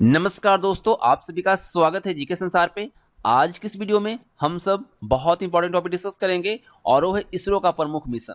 नमस्कार दोस्तों, आप सभी का स्वागत है जीके संसार पे। आज की इस वीडियो में हम सब बहुत इंपॉर्टेंट टॉपिक डिस्कस करेंगे और वो है इसरो का प्रमुख मिशन।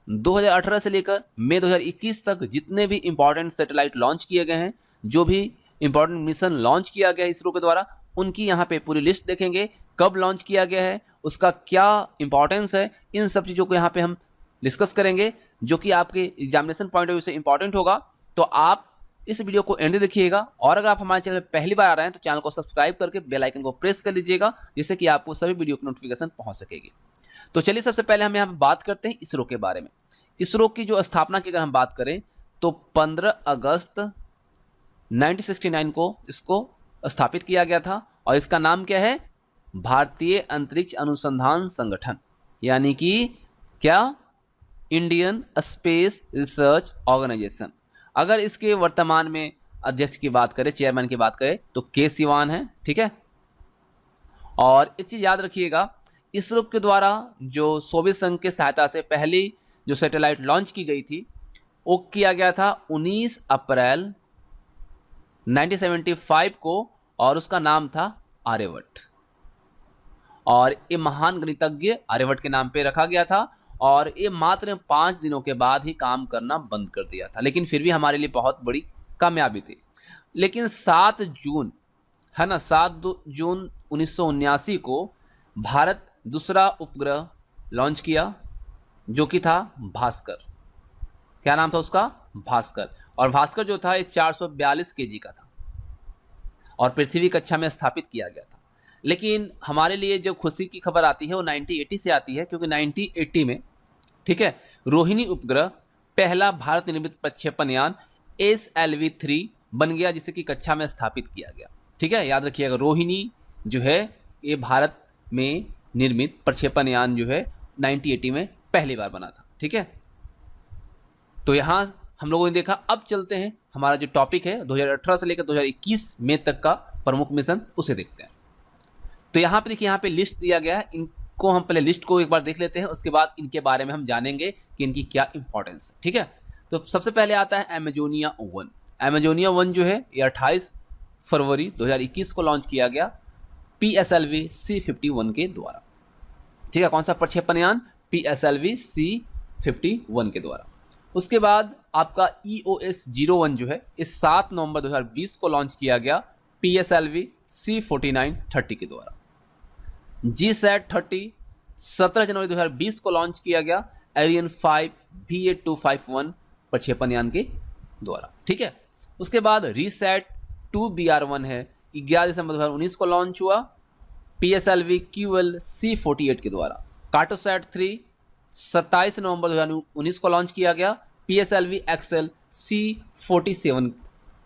2018 से लेकर मई 2021 तक जितने भी इंपॉर्टेंट सैटेलाइट लॉन्च किए गए हैं, जो भी इंपॉर्टेंट मिशन लॉन्च किया गया है इसरो के द्वारा, उनकी यहाँ पे पूरी लिस्ट देखेंगे। कब लॉन्च किया गया है, उसका क्या इंपॉर्टेंस है, इन सब चीज़ों को यहाँ पे हम डिस्कस करेंगे, जो कि आपके एग्जामिनेशन पॉइंट ऑफ व्यू से इंपॉर्टेंट होगा। तो आप इस वीडियो को एंड देखिएगा और अगर आप हमारे चैनल पर पहली बार आ रहे हैं तो चैनल को सब्सक्राइब करके बेल आइकन को प्रेस कर लीजिएगा, जिससे कि आपको सभी वीडियो की नोटिफिकेशन पहुंच सकेगी। तो चलिए सबसे पहले हम यहाँ पे बात करते हैं इसरो के बारे में। इसरो की जो स्थापना की अगर हम बात करें तो 15 अगस्त 1969 को इसको स्थापित किया गया था और इसका नाम क्या है? भारतीय अंतरिक्ष अनुसंधान संगठन, यानी कि क्या? Indian space research organisation. अगर इसके वर्तमान में अध्यक्ष की बात करें, चेयरमैन की बात करें, तो के सिवान है। ठीक है। और एक चीज याद रखिएगा, इसरो के द्वारा जो सोवियत संघ के सहायता से पहली जो सैटेलाइट लॉन्च की गई थी वो किया गया था 19 अप्रैल 1975 को और उसका नाम था आर्यभट्ट। और ये महान गणितज्ञ आर्यभट्ट के नाम पे रखा गया था और ये मात्र 5 दिनों के बाद ही काम करना बंद कर दिया था, लेकिन फिर भी हमारे लिए बहुत बड़ी कामयाबी थी। लेकिन 7 जून है ना, 7 जून 1979 को भारत दूसरा उपग्रह लॉन्च किया, जो कि था भास्कर। क्या नाम था उसका? भास्कर। और भास्कर जो था ये 442 केजी का था और पृथ्वी कक्षा में स्थापित किया गया था। लेकिन हमारे लिए जो खुशी की खबर आती है वो 1980 से आती है, क्योंकि 1980 में, ठीक है, रोहिणी उपग्रह पहला भारत निर्मित प्रक्षेपण यान SLV-3 बन गया, जिसे कि कक्षा में स्थापित किया गया। ठीक है, याद रखिएगा, रोहिणी जो है ये भारत में निर्मित प्रक्षेपण यान जो है 1980 में पहली बार बना था। ठीक है, तो यहाँ हम लोगों ने देखा। अब चलते हैं, हमारा जो टॉपिक है 2018 से लेकर 2021 मई तक का प्रमुख मिशन, उसे देखते हैं। तो यहाँ पे देखिए, यहाँ पे लिस्ट दिया गया है। इनको हम पहले लिस्ट को एक बार देख लेते हैं, उसके बाद इनके बारे में हम जानेंगे कि इनकी क्या इंपॉर्टेंस है। ठीक है, तो सबसे पहले आता है एमेजोनिया 1। एमेजोनिया 1 जो है ये 28 फरवरी 2021 को लॉन्च किया गया PSLV C-51 के द्वारा। ठीक है, कौन सा प्रक्षेपण यान? PSLV C-51 के द्वारा। उसके बाद आपका EOS-01 जो है इस 7 नवंबर 2020 को लॉन्च किया गया PSLV C-49-30 के द्वारा। GSAT-30 17 जनवरी 2020 को लॉन्च किया गया एरियन 5 VA251 प्रक्षेपण यान के द्वारा। ठीक है, उसके बाद RISAT-2BR1 है 11 दिसंबर 2019 को लॉन्च हुआ PSLV QL C-48 के द्वारा। कार्टोसैट-3 27 नवंबर 2019 को लॉन्च किया गया PSLV XL C-47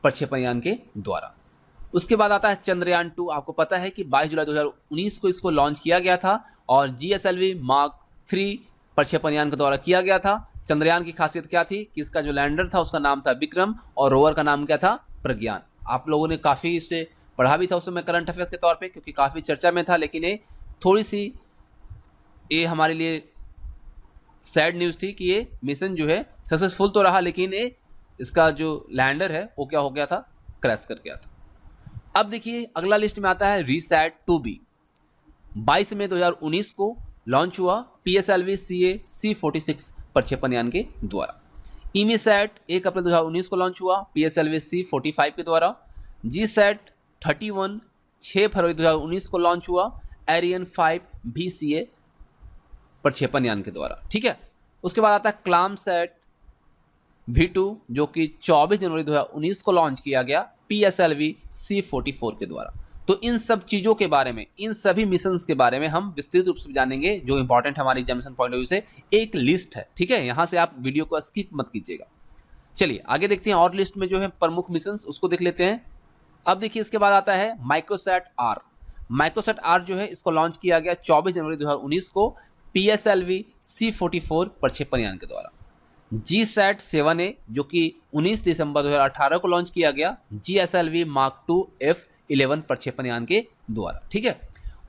प्रक्षेपण यान के द्वारा। उसके बाद आता है चंद्रयान 2। आपको पता है कि 22 जुलाई 2019 को इसको लॉन्च किया गया था और GSLV Mark 3 प्रक्षेपण यान के द्वारा किया गया था। चंद्रयान की खासियत क्या थी कि इसका जो लैंडर था उसका नाम था विक्रम और रोवर का नाम क्या था? प्रज्ञान। आप लोगों ने काफ़ी इसे पढ़ा भी था उस समय करंट अफेयर्स के तौर पे, क्योंकि काफ़ी चर्चा में था। लेकिन ये थोड़ी सी ये हमारे लिए सैड न्यूज़ थी कि ये मिशन जो है सक्सेसफुल तो रहा, लेकिन ये इसका जो लैंडर है वो क्या हो गया था? क्रैश कर गया था। अब देखिए अगला लिस्ट में आता है RISAT-2B। 22 मई 2019 को लॉन्च हुआ PSLV CA-C-46 प्रक्षेपण यान के द्वारा। EMISAT 1 अप्रैल 2019 को लॉन्च हुआ PSLV C-45 के द्वारा। GSAT-31 6 फरवरी 2019 को लॉन्च हुआ एरियन 5 VCA प्रक्षेपण यान के द्वारा। ठीक है, उसके बाद आता है CLAMSAT V2 जो कि 24 जनवरी 2019 को लॉन्च किया गया PSLV C-44 के द्वारा। तो इन सब चीज़ों के बारे में, इन सभी मिशंस के बारे में हम विस्तृत रूप से जानेंगे, जो इंपॉर्टेंट हमारे एग्जामिनेशन पॉइंट ऑफ व्यू से एक लिस्ट है। ठीक है, यहाँ से आप वीडियो को स्किप मत कीजिएगा। चलिए आगे देखते हैं, और लिस्ट में जो है प्रमुख मिशंस उसको देख लेते हैं। अब देखिए इसके बाद आता है माइक्रोसैट R। माइक्रोसैट R जो है इसको लॉन्च किया गया 24 जनवरी 2019 को PSLV C-44 प्रक्षेपण यान के द्वारा। GSAT-7A जो कि 19 दिसंबर 2018 को लॉन्च किया गया GSLV Mark 2 F11 प्रक्षेपण यान के द्वारा। ठीक है,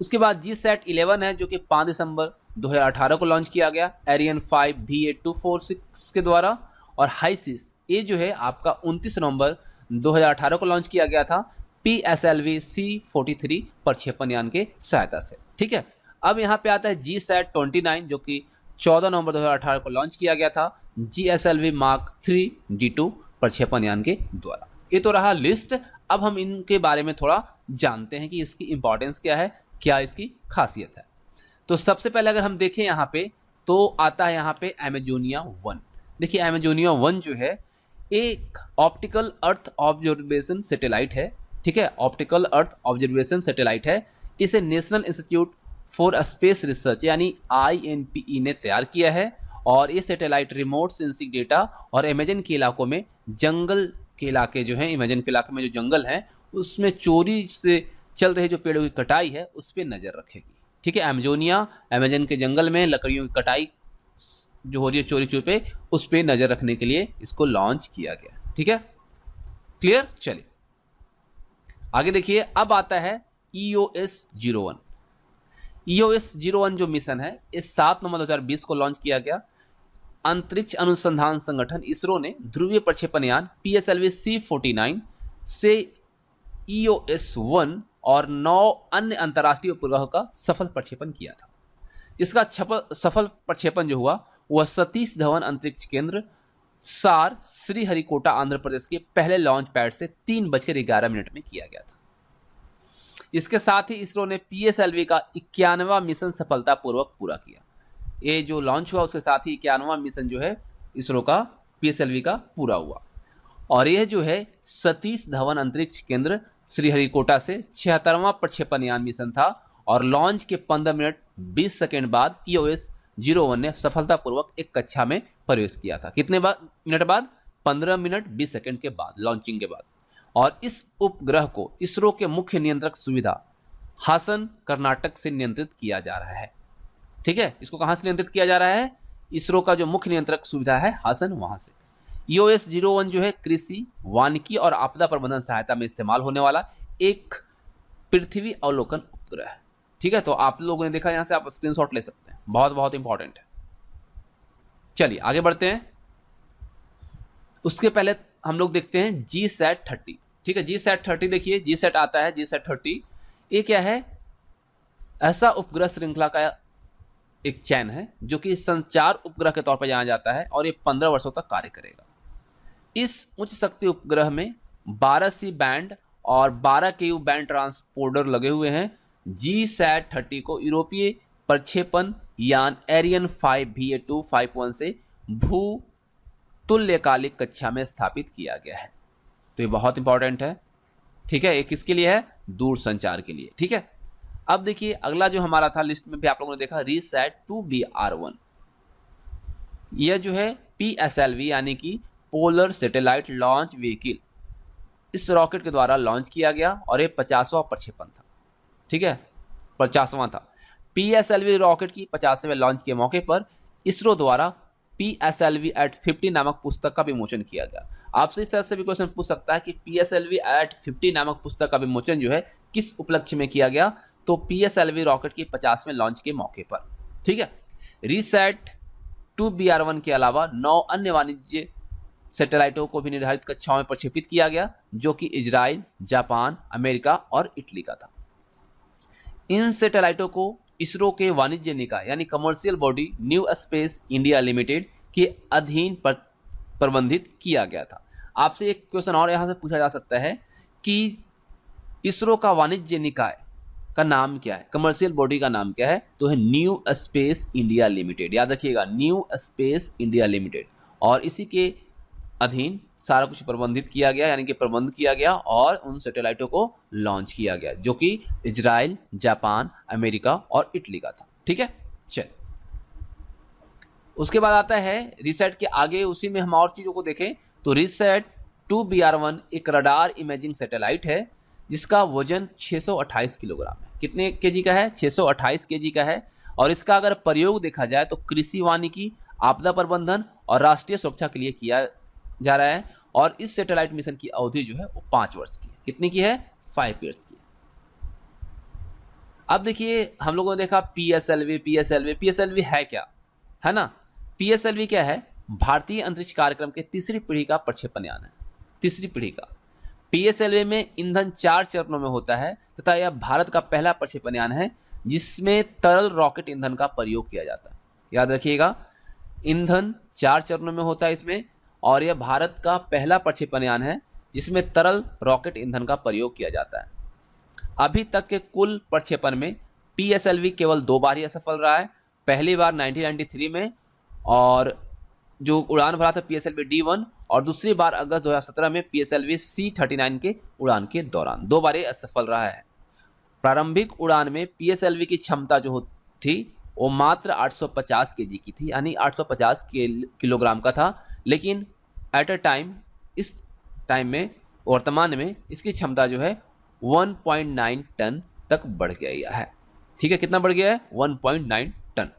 उसके बाद GSAT-11 है जो कि 5 दिसंबर 2018 को लॉन्च किया गया एरियन 5 VA246 के द्वारा। और हाईसिस ये जो है आपका 29 नवंबर 2018 को लॉन्च किया गया था PSLV C-43 प्रक्षेपण यान के सहायता से। ठीक है, अब यहाँ पे आता है GSAT-29 जो कि 14 नवंबर 2018 को लॉन्च किया गया था GSLV Mark 3 D2 प्रक्षेपण यान के द्वारा। ये तो रहा लिस्ट। अब हम इनके बारे में थोड़ा जानते हैं कि इसकी इंपॉर्टेंस क्या है, क्या इसकी खासियत है। तो सबसे पहले अगर हम देखें यहाँ पे तो आता है यहाँ पे एमेजोनिया 1। देखिए एमेजोनिया 1 जो है एक ऑप्टिकल अर्थ ऑब्जर्वेशन सैटेलाइट है। ठीक है, ऑप्टिकल अर्थ ऑब्जर्वेशन सैटेलाइट है। इसे national institute for space research यानी INPE ने तैयार किया है और ये सैटेलाइट रिमोट सेंसिंग डेटा और अमेजन के इलाकों में जंगल के इलाके जो हैं, अमेजन के इलाके में जो जंगल हैं उसमें चोरी से चल रहे जो पेड़ों की कटाई है उस पर नज़र रखेगी। ठीक है, अमेजन के जंगल में लकड़ियों की कटाई जो हो रही है चोरी चुपे, उस पर नज़र रखने के लिए इसको लॉन्च किया गया। ठीक है, क्लियर। चलिए आगे देखिए, अब आता है EOS-01। EOS-01 जो मिशन है इस 7 नवंबर 2020 को लॉन्च किया गया। अंतरिक्ष अनुसंधान संगठन इसरो ने ध्रुवीय प्रक्षेपण यान PSLV C-49 से EOS-1 और 9 अन्य अंतर्राष्ट्रीय उपग्रहों का सफल प्रक्षेपण किया था। इसका सफल प्रक्षेपण जो हुआ वह सतीश धवन अंतरिक्ष केंद्र सार श्रीहरिकोटा आंध्र प्रदेश के पहले लॉन्च पैड से 3:11 में किया गया था। इसके साथ ही इसरो ने PSLV का 91वां मिशन सफलतापूर्वक पूरा किया। ये जो लॉन्च हुआ उसके साथ ही 91वां मिशन जो है इसरो का PSLV का पूरा हुआ। और यह जो है सतीश धवन अंतरिक्ष केंद्र श्रीहरिकोटा से 76वां प्रक्षेपण यान मिशन था और लॉन्च के 15 मिनट 20 सेकेंड बाद EOS-01 ने सफलतापूर्वक एक कक्षा में प्रवेश किया था। कितने मिनट बाद? 15 मिनट 20 सेकेंड के बाद, लॉन्चिंग के बाद। और इस उपग्रह को इसरो के मुख्य नियंत्रक सुविधा हासन कर्नाटक से नियंत्रित किया जा रहा है। ठीक है, इसको कहाँ से नियंत्रित किया जा रहा है? इसरो का जो मुख्य नियंत्रक सुविधा है हासन, वहां से। EOS-01 जो है कृषि, वानिकी और आपदा प्रबंधन सहायता में इस्तेमाल होने वाला एक पृथ्वी अवलोकन उपग्रह है। ठीक है, तो आप लोगों ने देखा, यहां से आप स्क्रीनशॉट ले सकते हैं, बहुत बहुत इंपॉर्टेंट है। चलिए आगे बढ़ते हैं। उसके पहले हम लोग देखते हैं GSAT-30। ठीक है, GSAT-30 देखिए, GSAT आता है GSAT-30। ये क्या है? ऐसा उपग्रह श्रृंखला का एक चैन है जो कि संचार उपग्रह के तौर पर जाना जाता है और ये 15 वर्षों तक कार्य करेगा। इस उच्च शक्ति उपग्रह में 12 C बैंड और 12 KU बैंड ट्रांसपोर्टर लगे हुए हैं। GSAT-30 को यूरोपीय प्रक्षेपण यान एरियन 5 VA251 से भू तुल्यकालिक कक्षा में स्थापित किया गया है। तो ये बहुत इंपॉर्टेंट है। ठीक है, ये किसके लिए है? दूर संचार के लिए। ठीक है, अब देखिए अगला जो हमारा था लिस्ट में भी आप लोगों ने देखा, RISAT-2BR1। यह जो है PSLV यानी कि पोलर सैटेलाइट लॉन्च व्हीकल, इस रॉकेट के द्वारा लॉन्च किया गया और ये 50वां प्रक्षेपण था। ठीक है, 50वां था। PSLV रॉकेट की 50वें लॉन्च के मौके पर इसरो द्वारा PSLV@50 नामक पुस्तक का विमोचन किया गया। आपसे इस तरह से भी क्वेश्चन पूछ सकता है कि PSLV@50 नामक पुस्तक का विमोचन जो है किस उपलक्ष्य में किया गया? तो PSLV रॉकेट की 50वें लॉन्च के मौके पर। ठीक है, RISAT-2BR1 के अलावा 9 अन्य वाणिज्य सैटेलाइटों को भी निर्धारित कक्षाओं में प्रक्षेपित किया गया जो कि इजराइल, जापान, अमेरिका और इटली का था। इन सैटेलाइटों को इसरो के वाणिज्य निकाय यानी commercial body new space India limited के अधीन प्रबंधित किया गया था। आपसे एक क्वेश्चन और यहाँ से पूछा जा सकता है कि इसरो का वाणिज्य निकाय का नाम क्या है, कमर्शियल बॉडी का नाम क्या है? तो है न्यू स्पेस इंडिया लिमिटेड। याद रखिएगा, न्यू स्पेस इंडिया लिमिटेड। और इसी के अधीन सारा कुछ प्रबंधित किया गया, यानी कि प्रबंध किया गया और उन सैटेलाइटों को लॉन्च किया गया जो कि इजराइल, जापान, अमेरिका और इटली का था। ठीक है, चल उसके बाद आता है रिसैट के आगे, उसी में हम और चीज़ों को देखें तो RISAT-2BR1 एक रडार इमेजिंग सैटेलाइट है जिसका वजन 628 किलोग्राम है। कितने केजी का है? 628 केजी का है। और इसका अगर प्रयोग देखा जाए तो कृषि, वानिकी, आपदा प्रबंधन और राष्ट्रीय सुरक्षा के लिए किया जा रहा है। और इस सैटेलाइट मिशन की अवधि जो है वो 5 वर्ष की है। कितनी की है? 5 ईयर्स की है। अब देखिए हम लोगों ने देखा PSLV है क्या, है ना? PSLV क्या है? भारतीय अंतरिक्ष कार्यक्रम के तीसरी पीढ़ी का प्रक्षेपण यान है। तीसरी पीढ़ी का PSLV में ईंधन 4 चरणों में होता है तथा यह भारत का पहला प्रक्षेपण यान है जिसमें तरल रॉकेट ईंधन का प्रयोग किया जाता है। याद रखिएगा, ईंधन 4 चरणों में होता है इसमें, और यह भारत का पहला प्रक्षेपण यान है जिसमें तरल रॉकेट ईंधन का प्रयोग किया जाता है। अभी तक के कुल प्रक्षेपण में PSLV केवल 2 बार ही असफल रहा है। पहली बार 1993 में, और जो उड़ान भरा था PSLV D1, और दूसरी बार अगस्त 2017 में PSLV C-39 के उड़ान के दौरान। 2 बार ये असफल रहा है। प्रारंभिक उड़ान में PSLV की क्षमता जो थी वो मात्र 850 kg की थी, यानी 850 किलोग्राम का था, लेकिन एट अ टाइम, इस टाइम में, वर्तमान में इसकी क्षमता जो है 1.9 टन तक बढ़ गया है। ठीक है, कितना बढ़ गया है? 1.9 टन।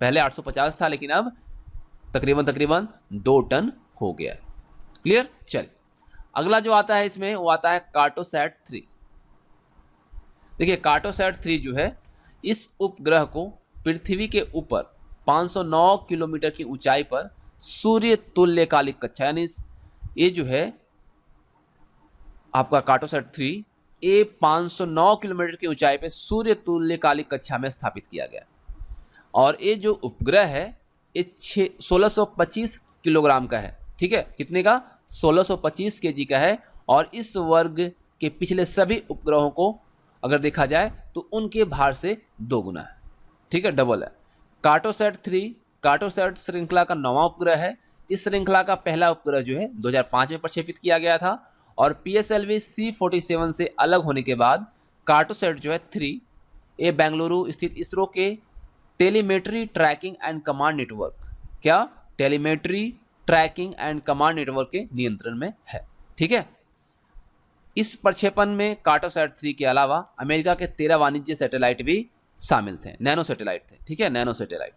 पहले 850 था, लेकिन अब तकरीबन 2 टन हो गया है। क्लियर? चलिए, अगला जो आता है इसमें वो आता है कार्टोसैट 3। देखिए, कार्टोसैट 3 जो है, इस उपग्रह को पृथ्वी के ऊपर 509 किलोमीटर की ऊंचाई पर सूर्य तुल्यकालिक कक्षा, यानी ये जो है आपका कार्टोसैट 3, ये 509 किलोमीटर की ऊंचाई पर सूर्य तुल्यकालिक कक्षा में स्थापित किया गया। और ये जो उपग्रह है ये 1625 किलोग्राम का है। ठीक है, कितने का? 1625 kg का है। और इस वर्ग के पिछले सभी उपग्रहों को अगर देखा जाए तो उनके भार से 2 गुना है। ठीक है, डबल है। कार्टोसैट 3 कार्टोसैट श्रृंखला का 9वां उपग्रह है। इस श्रृंखला का पहला उपग्रह जो है 2005 में प्रक्षेपित किया गया था। और PSLV C-47 से अलग होने के बाद कार्टोसैट जो है 3, ये बेंगलुरु स्थित इसरो के telemetry tracking and command network, क्या? Telemetry tracking and command network के नियंत्रण में है। ठीक है, इस प्रक्षेपण में कार्टोसैट 3 के अलावा अमेरिका के 13 वाणिज्य सैटेलाइट भी शामिल थे, नैनो सैटेलाइट थे। ठीक है, नैनो सैटेलाइट।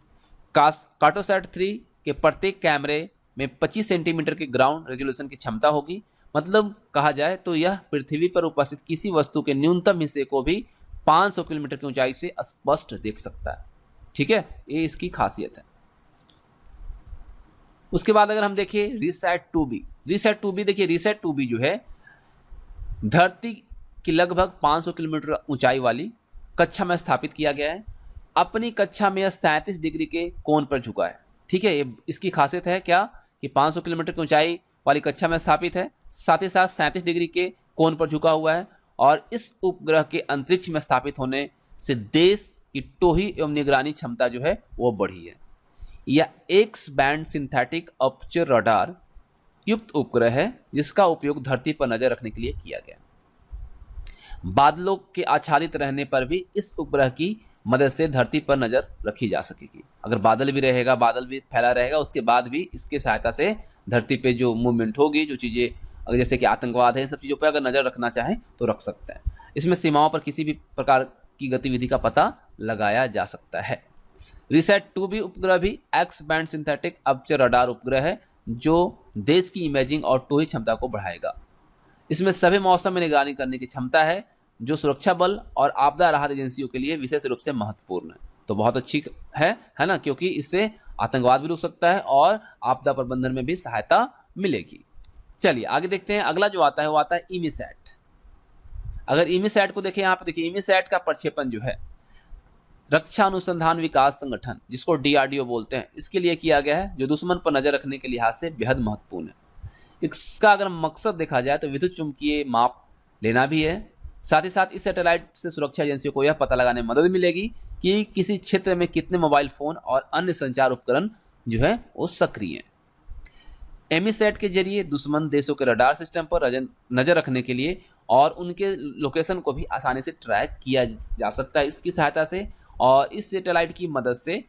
कार्टोसैट 3 के प्रत्येक कैमरे में 25 सेंटीमीटर की ग्राउंड रेजोल्यूशन की क्षमता होगी। मतलब कहा जाए तो यह पृथ्वी पर उपस्थित किसी वस्तु के न्यूनतम हिस्से को भी 500 किलोमीटर की ऊंचाई से स्पष्ट देख सकता है। ठीक है, ये इसकी खासियत है। उसके बाद अगर हम देखें रिसैट 2B, देखिए रिसैट 2B जो है धरती की लगभग 500 किलोमीटर ऊंचाई वाली कक्षा में स्थापित किया गया है। अपनी कक्षा में यह 37 डिग्री के कोण पर झुका है। ठीक है, ये इसकी खासियत है क्या कि 500 किलोमीटर की ऊंचाई वाली कक्षा में स्थापित है, साथ ही साथ 37 डिग्री के कोण पर झुका हुआ है। और इस उपग्रह के अंतरिक्ष में स्थापित होने से देश की टोही एवं निगरानी क्षमता जो है वो बढ़ी है। यह x band synthetic aperture radar युक्त उपग्रह है जिसका उपयोग धरती पर नजर रखने के लिए किया गया। बादलों के आच्छादित रहने पर भी इस उपग्रह की मदद से धरती पर नजर रखी जा सकेगी। अगर बादल भी रहेगा, बादल भी फैला रहेगा, उसके बाद भी इसके सहायता से धरती पे जो मूवमेंट होगी, जो चीज़ें अगर जैसे कि आतंकवाद है, सब चीज़ों पर अगर नज़र रखना चाहें तो रख सकते हैं। इसमें सीमाओं पर किसी भी प्रकार की गतिविधि का पता लगाया जा सकता है। रिसैट 2B उपग्रह भी x band synthetic aperture radar उपग्रह है जो देश की इमेजिंग और टोही क्षमता को बढ़ाएगा। इसमें सभी मौसम में निगरानी करने की क्षमता है जो सुरक्षा बल और आपदा राहत एजेंसियों के लिए विशेष रूप से महत्वपूर्ण है। तो बहुत अच्छी है ना, क्योंकि इससे आतंकवाद भी रुक सकता है और आपदा प्रबंधन में भी सहायता मिलेगी। चलिए आगे देखते हैं। अगला जो आता है वो आता है इमीसैट। अगर इमीसैट को देखें, यहाँ पे देखिए इमीसैट का प्रक्षेपण जो है रक्षा अनुसंधान विकास संगठन, जिसको DRDO बोलते हैं, इसके लिए किया गया है, जो दुश्मन पर नजर रखने के लिहाज से बेहद महत्वपूर्ण है। इसका अगर मकसद देखा जाए तो विद्युत चुंबकीय माप लेना भी है। साथ ही साथ इस सैटेलाइट से सुरक्षा एजेंसियों को यह पता लगाने में मदद मिलेगी कि किसी क्षेत्र में कितने मोबाइल फोन और अन्य संचार उपकरण जो है वो सक्रिय हैं। एमीसैट के जरिए दुश्मन देशों के रडार सिस्टम पर नजर रखने के लिए और उनके लोकेशन को भी आसानी से ट्रैक किया जा सकता है इसकी सहायता से। और इस सैटेलाइट की मदद से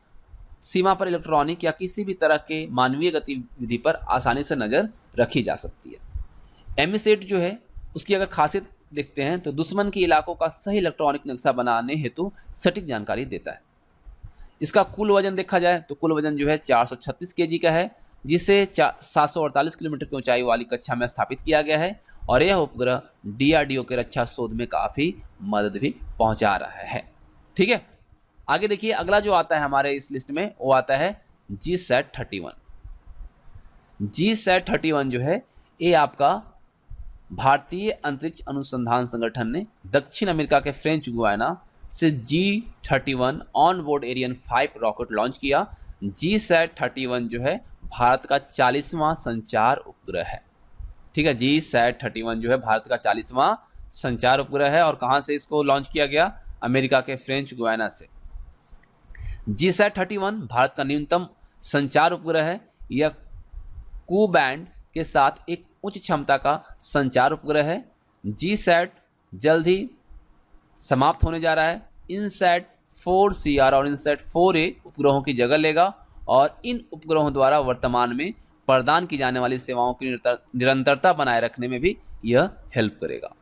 सीमा पर इलेक्ट्रॉनिक या किसी भी तरह के मानवीय गतिविधि पर आसानी से नज़र रखी जा सकती है। एमीसैट जो है उसकी अगर खासियत देखते हैं तो दुश्मन के इलाकों का सही इलेक्ट्रॉनिक नक्शा बनाने हेतु सटीक जानकारी देता है। इसका कुल वजन देखा जाए तो कुल वजन जो है 436 kg का है, जिसे 748 किलोमीटर की ऊंचाई वाली कक्षा में स्थापित किया गया है। और यह उपग्रह DRDO के रक्षा शोध में काफ़ी मदद भी पहुंचा रहा है। ठीक है, आगे देखिए अगला जो आता है हमारे इस लिस्ट में वो आता है GSAT-31। GSAT-31 जो है ये आपका भारतीय अंतरिक्ष अनुसंधान संगठन ने दक्षिण अमेरिका के फ्रेंच गुयाना से G31 on board Ariane 5 rocket launch किया। GSAT-31 जो है भारत का 40वां संचार उपग्रह है। ठीक है, GSAT-31 जो है भारत का 40वां संचार उपग्रह है। और कहां से इसको लॉन्च किया गया? अमेरिका के फ्रेंच गुयाना से। GSAT-31 भारत का न्यूनतम संचार उपग्रह है। यह कू बैंड के साथ एक उच्च क्षमता का संचार उपग्रह है। GSAT जल्द ही समाप्त होने जा रहा है। इनसैट 4CR और इनसैट 4A उपग्रहों की जगह लेगा और इन उपग्रहों द्वारा वर्तमान में प्रदान की जाने वाली सेवाओं की निरंतरता बनाए रखने में भी यह हेल्प करेगा।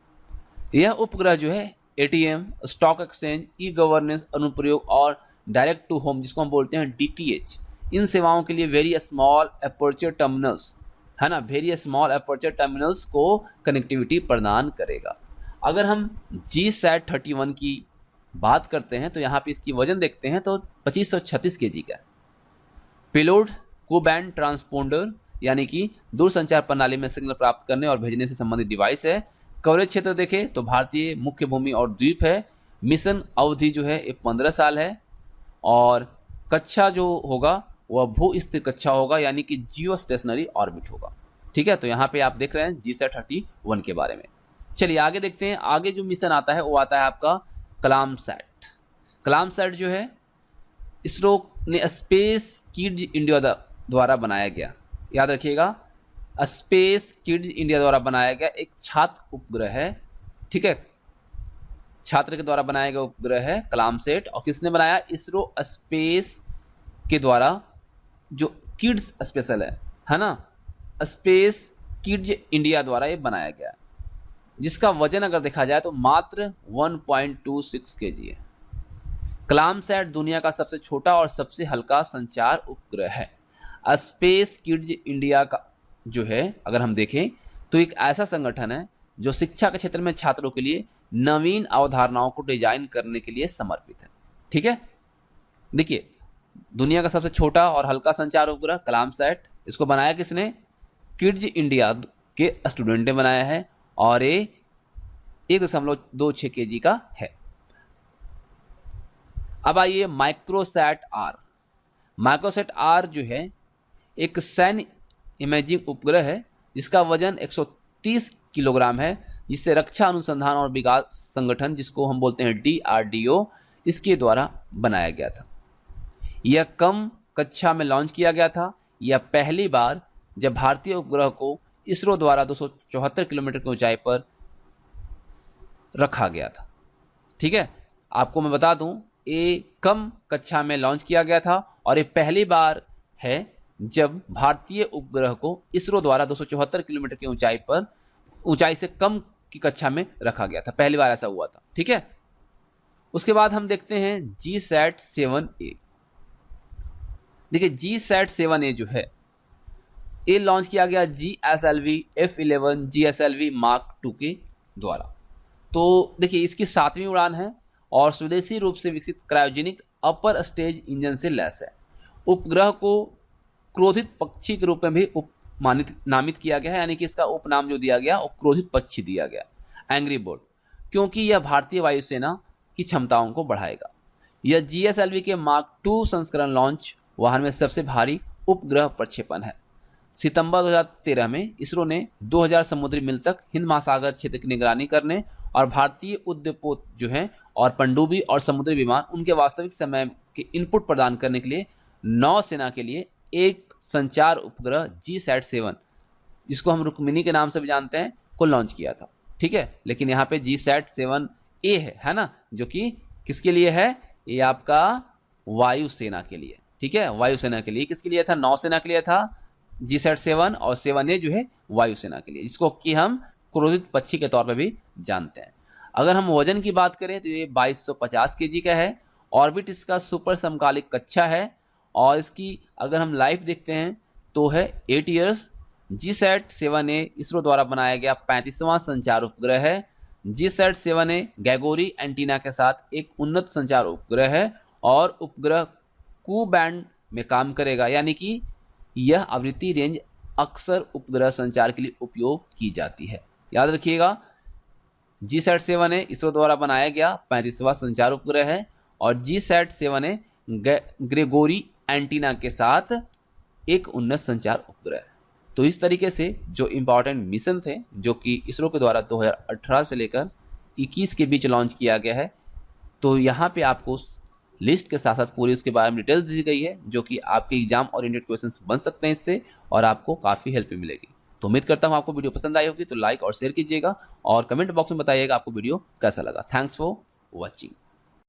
यह उपग्रह जो है ATM, stock exchange, e governance अनुप्रयोग और डायरेक्ट टू होम, जिसको हम बोलते हैं DTH, इन सेवाओं के लिए वेरी स्मॉल अपर्चर टर्मिनल्स, है ना, वेरी स्मॉल अपर्चर टर्मिनल्स को कनेक्टिविटी प्रदान करेगा। अगर हम GSAT-31 की बात करते हैं तो यहाँ पे इसकी वजन देखते हैं तो 2536 kg का है। पेलोड को बैंड ट्रांसपोंडर यानी कि दूरसंचार प्रणाली में सिग्नल प्राप्त करने और भेजने से संबंधित डिवाइस है। कवरेज क्षेत्र देखें तो भारतीय मुख्य भूमि और द्वीप है। मिशन अवधि जो है ये 15 साल है और कक्षा जो होगा वह भू स्थिर कक्षा होगा यानी कि जियो स्टेशनरी ऑर्बिट होगा। ठीक है, तो यहाँ पे आप देख रहे हैं GSAT-31 के बारे में। चलिए आगे देखते हैं। आगे जो मिशन आता है वो आता है आपका कलाम सैट। कलाम सैट जो है इसरो ने स्पेस किड्स इंडिया द्वारा बनाया गया, याद रखिएगा, स्पेस किड्स इंडिया द्वारा बनाया गया एक छात्र उपग्रह है। ठीक है, छात्र के द्वारा बनाया गया उपग्रह है कलाम सेट। और किसने बनाया? इसरो स्पेस के द्वारा, जो किड्स स्पेशल है ना, स्पेस किड्स इंडिया द्वारा ये बनाया गया, जिसका वजन अगर देखा जाए तो मात्र 1.26 kg है। कलाम सैट दुनिया का सबसे छोटा और सबसे हल्का संचार उपग्रह है। स्पेस किड्स इंडिया का जो है अगर हम देखें तो एक ऐसा संगठन है जो शिक्षा के क्षेत्र में छात्रों के लिए नवीन अवधारणाओं को डिजाइन करने के लिए समर्पित है। ठीक है, देखिए दुनिया का सबसे छोटा और हल्का संचार उपग्रह कलाम सैट, इसको बनाया किसने? किड्स इंडिया के स्टूडेंट ने बनाया है और ये 1.26 kg का है। अब आइए माइक्रोसैट आर। माइक्रोसैट आर जो है एक सैन्य इमेजिंग उपग्रह है जिसका वजन 130 किलोग्राम है, जिससे रक्षा अनुसंधान और विकास संगठन, जिसको हम बोलते हैं DRDO, इसके द्वारा बनाया गया था। यह कम कक्षा में लॉन्च किया गया था। यह पहली बार जब भारतीय उपग्रह को इसरो द्वारा 274 किलोमीटर की ऊंचाई पर रखा गया था। ठीक है, आपको मैं बता दूं ये कम कक्षा में लॉन्च किया गया था और ये पहली बार है जब भारतीय उपग्रह को इसरो द्वारा 274 किलोमीटर की ऊंचाई से कम की कक्षा में रखा गया था। पहली बार ऐसा हुआ था। ठीक है, उसके बाद हम देखते हैं GSAT-7A। देखिए GSAT-7A जो है ये लॉन्च किया गया GSLV F11 GSLV Mark II के द्वारा। तो देखिए इसकी 7वीं उड़ान है और स्वदेशी रूप से विकसित क्रायोजेनिक अपर स्टेज इंजन से लैस है। उपग्रह को क्रोधित पक्षी के रूप में भी नामित किया गया है, यानी कि इसका उपनाम जो दिया गया वो क्रोधित पक्षी दिया गया, एंग्री बर्ड, क्योंकि यह भारतीय वायुसेना की क्षमताओं को बढ़ाएगा। यह GSLV के मार्क II संस्करण लॉन्च वाहन में सबसे भारी उपग्रह प्रक्षेपण है। सितंबर 2013 में इसरो ने 2000 समुद्री मील तक हिंद महासागर क्षेत्र की निगरानी करने और भारतीय उद्योगपोत जो हैं और पनडुब्बी और समुद्री विमान उनके वास्तविक समय के इनपुट प्रदान करने के लिए नौसेना के लिए एक संचार उपग्रह GSAT-7, जिसको हम रुक्मिनी के नाम से भी जानते हैं, को लॉन्च किया था। ठीक है, लेकिन यहाँ पे GSAT-7A है ना, जो कि किसके लिए है? ये आपका वायुसेना के लिए। ठीक है, वायुसेना के लिए। किसके लिए था? नौसेना के लिए था GSAT-7 और 7A जो है वायुसेना के लिए, जिसको कि हम क्रोधित पक्षी के तौर पर भी जानते हैं। अगर हम वजन की बात करें तो ये 2250 kg का है। ऑर्बिट इसका सुपर समकालिक कक्षा है और इसकी अगर हम लाइफ देखते हैं तो है 8 ईयर्स। GSAT-7A इसरो द्वारा बनाया गया 35वां संचार उपग्रह है। GSAT-7A गैगोरी एंटीना के साथ एक उन्नत संचार उपग्रह है और उपग्रह कू बैंड में काम करेगा, यानी कि यह आवृत्ति रेंज अक्सर उपग्रह संचार के लिए उपयोग की जाती है। याद रखिएगा, GSAT-7 है इसरो द्वारा बनाया गया 35वां संचार उपग्रह है, और GSAT-7 है ग्रेगोरी एंटीना के साथ एक उन्नत संचार उपग्रह है। तो इस तरीके से जो इम्पॉर्टेंट मिशन थे जो कि इसरो के द्वारा 2018 से लेकर 21 के बीच लॉन्च किया गया है, तो यहाँ पे आपको उस लिस्ट के साथ साथ पूरी उसके बारे में डिटेल्स दी गई है, जो कि आपके एग्जाम ओरिएंटेड क्वेश्चंस बन सकते हैं इससे, और आपको काफ़ी हेल्प मिलेगी। तो उम्मीद करता हूँ आपको वीडियो पसंद आई होगी, तो लाइक और शेयर कीजिएगा और कमेंट बॉक्स में बताइएगा आपको वीडियो कैसा लगा। Thanks for watching.